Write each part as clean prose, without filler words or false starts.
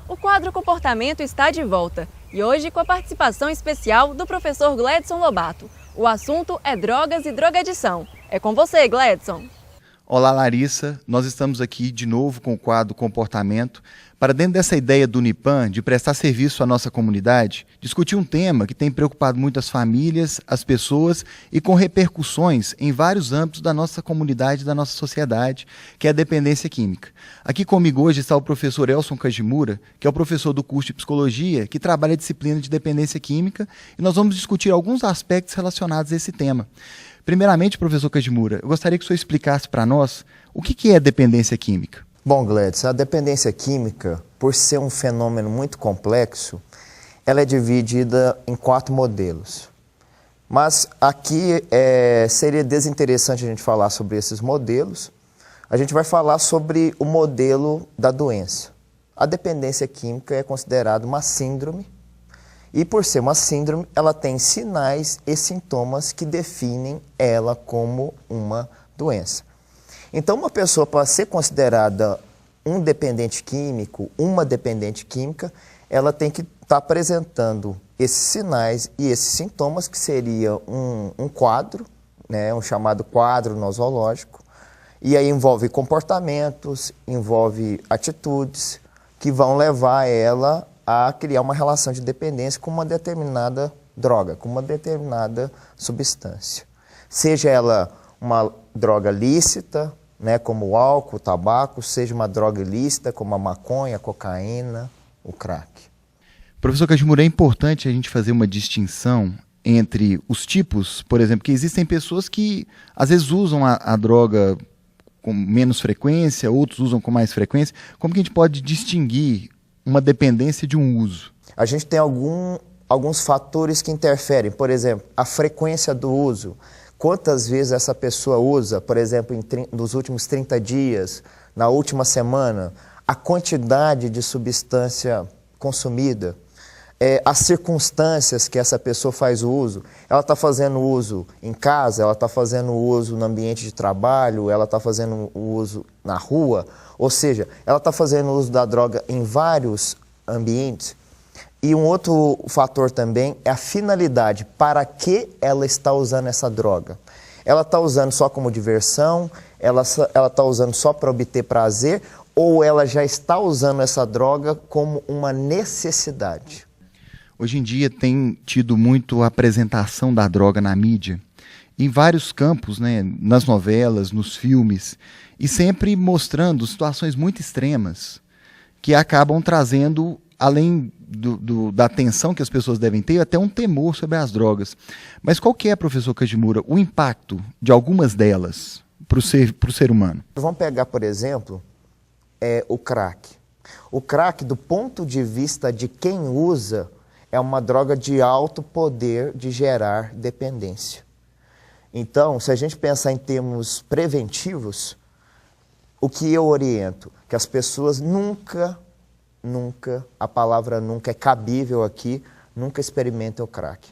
O quadro Comportamento está de volta e hoje com a participação especial do professor Gledson Lobato. O assunto é drogas e drogadição. É com você, Gledson. Olá, Larissa. Nós estamos aqui de novo com o quadro Comportamento para, dentro dessa ideia do Unipan de prestar serviço à nossa comunidade, discutir um tema que tem preocupado muito as famílias, as pessoas e com repercussões em vários âmbitos da nossa comunidade, da nossa sociedade, que é a dependência química. Aqui comigo hoje está o professor Elson Kajimura, que é o professor do curso de Psicologia, que trabalha a disciplina de dependência química, e nós vamos discutir alguns aspectos relacionados a esse tema. Primeiramente, professor Kajimura, eu gostaria que o senhor explicasse para nós o que é dependência química. Bom, Gledson, a dependência química, por ser um fenômeno muito complexo, ela é dividida em 4 modelos. Mas aqui seria desinteressante a gente falar sobre esses modelos. A gente vai falar sobre o modelo da doença. A dependência química é considerada uma síndrome. E por ser uma síndrome, ela tem sinais e sintomas que definem ela como uma doença. Então, uma pessoa, para ser considerada um dependente químico, uma dependente química, ela tem que estar apresentando esses sinais e esses sintomas, que seria um quadro, né, um chamado quadro nosológico, e aí envolve comportamentos, envolve atitudes que vão levar ela a criar uma relação de dependência com uma determinada droga, com uma determinada substância. Seja ela uma droga lícita, né, como o álcool, o tabaco, seja uma droga ilícita, como a maconha, a cocaína, o crack. Professor Kajimura, é importante a gente fazer uma distinção entre os tipos, por exemplo, que existem pessoas que às vezes usam a droga com menos frequência, outros usam com mais frequência. Como que a gente pode distinguir uma dependência de um uso? A gente tem alguns fatores que interferem. Por exemplo, a frequência do uso. Quantas vezes essa pessoa usa, por exemplo, nos últimos 30 dias, na última semana, a quantidade de substância consumida, as circunstâncias que essa pessoa faz o uso. Ela está fazendo uso em casa, ela está fazendo uso no ambiente de trabalho, ela está fazendo o uso na rua, ou seja, ela está fazendo uso da droga em vários ambientes. E um outro fator também é a finalidade, para que ela está usando essa droga. Ela está usando só como diversão, ela está usando só para obter prazer, ou ela já está usando essa droga como uma necessidade? Hoje em dia tem tido muito a apresentação da droga na mídia, em vários campos, né, nas novelas, nos filmes, e sempre mostrando situações muito extremas, que acabam trazendo, além da atenção que as pessoas devem ter, até um temor sobre as drogas. Mas qual que é, professor Kajimura, o impacto de algumas delas para o ser humano? Vamos pegar, por exemplo, o crack. O crack, do ponto de vista de quem usa, é uma droga de alto poder de gerar dependência. Então, se a gente pensar em termos preventivos, o que eu oriento? Que as pessoas nunca, a palavra nunca é cabível aqui, nunca experimentem o crack.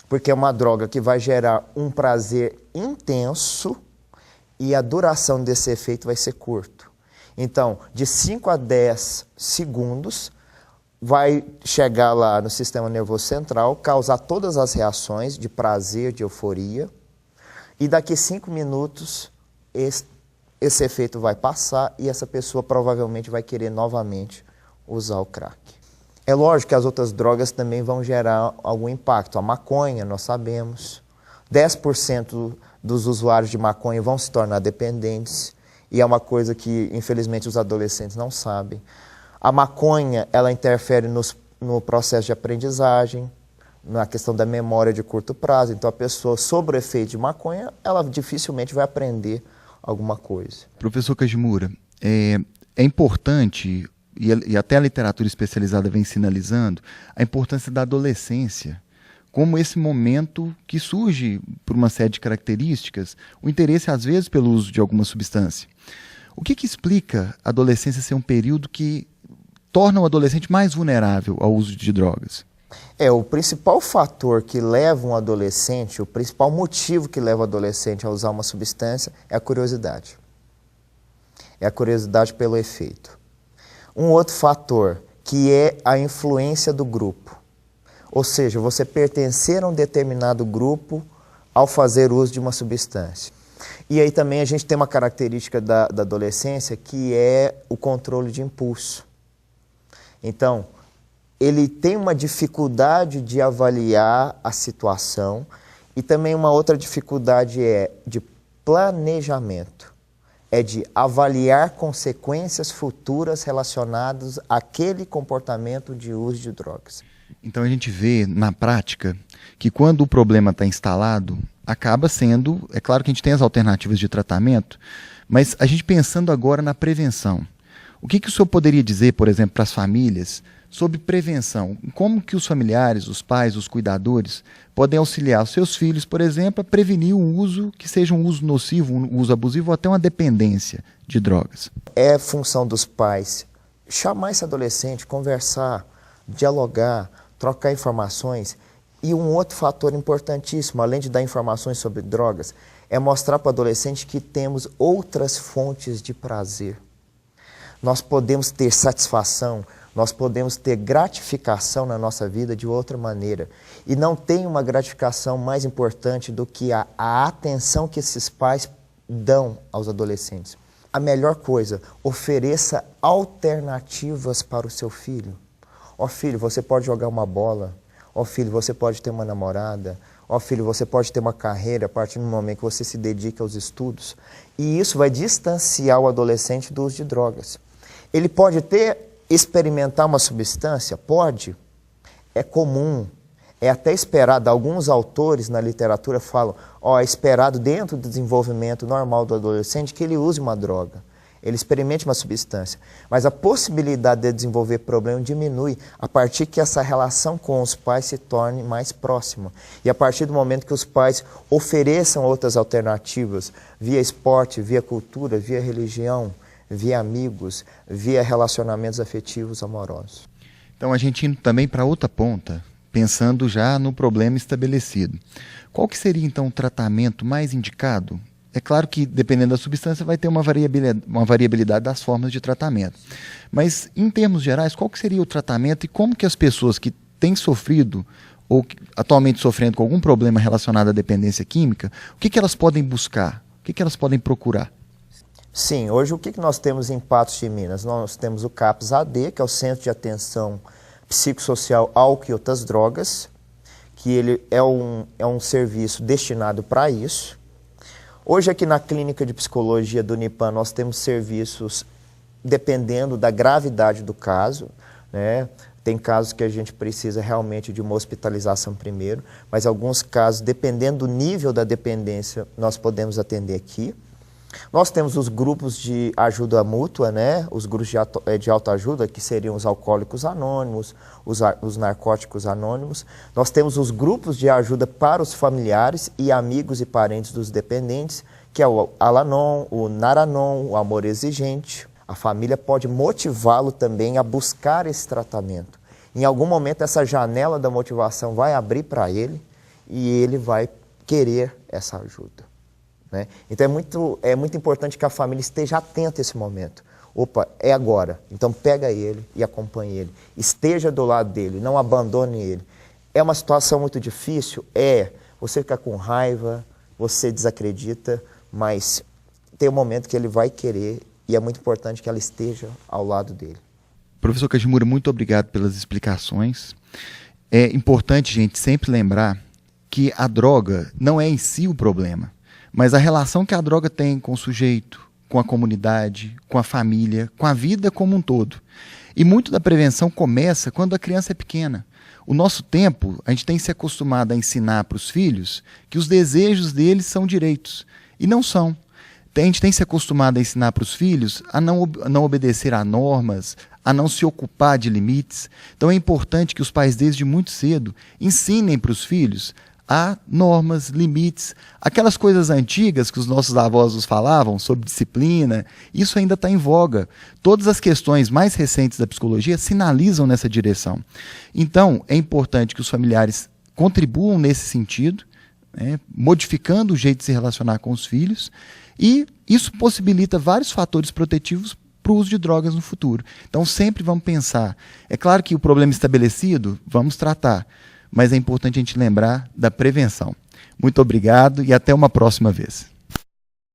Porque é uma droga que vai gerar um prazer intenso e a duração desse efeito vai ser curto. Então, de 5 a 10 segundos, vai chegar lá no sistema nervoso central, causar todas as reações de prazer, de euforia, e daqui 5 minutos esse efeito vai passar e essa pessoa provavelmente vai querer novamente usar o crack. É lógico que as outras drogas também vão gerar algum impacto. A maconha, nós sabemos, 10% dos usuários de maconha vão se tornar dependentes, e é uma coisa que, infelizmente, os adolescentes não sabem. A maconha, ela interfere no processo de aprendizagem, na questão da memória de curto prazo. Então, a pessoa, sob o efeito de maconha, ela dificilmente vai aprender alguma coisa. Professor Kajimura, é importante, e até a literatura especializada vem sinalizando, a importância da adolescência, como esse momento que surge, por uma série de características, o interesse, às vezes, pelo uso de alguma substância. O que explica a adolescência ser um período que torna o adolescente mais vulnerável ao uso de drogas? O principal fator que leva um adolescente, o principal motivo que leva o adolescente a usar uma substância é a curiosidade. É a curiosidade pelo efeito. Um outro fator que é a influência do grupo. Ou seja, você pertencer a um determinado grupo ao fazer uso de uma substância. E aí também a gente tem uma característica da adolescência que é o controle de impulso. Então, ele tem uma dificuldade de avaliar a situação e também uma outra dificuldade é de planejamento. É de avaliar consequências futuras relacionadas àquele comportamento de uso de drogas. Então a gente vê na prática que quando o problema está instalado, acaba sendo, é claro que a gente tem as alternativas de tratamento, mas a gente pensando agora na prevenção. O que o senhor poderia dizer, por exemplo, para as famílias sobre prevenção? Como que os familiares, os pais, os cuidadores podem auxiliar os seus filhos, por exemplo, a prevenir o uso que seja um uso nocivo, um uso abusivo ou até uma dependência de drogas? É função dos pais chamar esse adolescente, conversar, dialogar, trocar informações. E um outro fator importantíssimo, além de dar informações sobre drogas, é mostrar para o adolescente que temos outras fontes de prazer. Nós podemos ter satisfação, nós podemos ter gratificação na nossa vida de outra maneira. E não tem uma gratificação mais importante do que a atenção que esses pais dão aos adolescentes. A melhor coisa, ofereça alternativas para o seu filho. Ó filho, você pode jogar uma bola. Ó filho, você pode ter uma namorada. Ó filho, você pode ter uma carreira a partir do momento que você se dedica aos estudos. E isso vai distanciar o adolescente do uso de drogas. Ele pode experimentar uma substância? Pode. É comum. É até esperado. Alguns autores na literatura falam, é esperado dentro do desenvolvimento normal do adolescente que ele use uma droga. Ele experimente uma substância. Mas a possibilidade de desenvolver problema diminui a partir que essa relação com os pais se torne mais próxima. E a partir do momento que os pais ofereçam outras alternativas, via esporte, via cultura, via religião, via amigos, via relacionamentos afetivos amorosos. Então a gente indo também para outra ponta, pensando já no problema estabelecido. Qual que seria então o tratamento mais indicado? É claro que, dependendo da substância, vai ter uma variabilidade das formas de tratamento. Mas, em termos gerais, qual que seria o tratamento e como que as pessoas que têm sofrido ou atualmente sofrendo com algum problema relacionado à dependência química, o que elas podem buscar? O que elas podem procurar? Sim, hoje o que nós temos em Patos de Minas? Nós temos o CAPS-AD, que é o Centro de Atenção Psicossocial, Álcool e Outras Drogas, que ele é um serviço destinado para isso. Hoje aqui na Clínica de Psicologia do Unipan nós temos serviços dependendo da gravidade do caso, né? Tem casos que a gente precisa realmente de uma hospitalização primeiro, mas alguns casos, dependendo do nível da dependência, nós podemos atender aqui. Nós temos os grupos de ajuda mútua, né? Os grupos de autoajuda, que seriam os alcoólicos anônimos, os narcóticos anônimos. Nós temos os grupos de ajuda para os familiares e amigos e parentes dos dependentes, que é o Alanon, o Naranon, o Amor Exigente. A família pode motivá-lo também a buscar esse tratamento. Em algum momento essa janela da motivação vai abrir para ele e ele vai querer essa ajuda. Né? Então é muito importante que a família esteja atenta a esse momento. Opa, é agora. Então pega ele e acompanhe ele. Esteja do lado dele, não abandone ele. É uma situação muito difícil? Você fica com raiva, você desacredita, mas tem um momento que ele vai querer e é muito importante que ela esteja ao lado dele. Professor Kajimura, muito obrigado pelas explicações. É importante, gente, sempre lembrar que a droga não é em si o problema, mas a relação que a droga tem com o sujeito, com a comunidade, com a família, com a vida como um todo. E muito da prevenção começa quando a criança é pequena. O nosso tempo, a gente tem se acostumado a ensinar para os filhos que os desejos deles são direitos. E não são. A gente tem se acostumado a ensinar para os filhos a não obedecer a normas, a não se ocupar de limites. Então é importante que os pais, desde muito cedo, ensinem para os filhos há normas, limites, aquelas coisas antigas que os nossos avós nos falavam sobre disciplina, isso ainda está em voga. Todas as questões mais recentes da psicologia sinalizam nessa direção. Então, é importante que os familiares contribuam nesse sentido, né, modificando o jeito de se relacionar com os filhos, e isso possibilita vários fatores protetivos para o uso de drogas no futuro. Então, sempre vamos pensar. É claro que o problema estabelecido, vamos tratar, mas é importante a gente lembrar da prevenção. Muito obrigado e até uma próxima vez.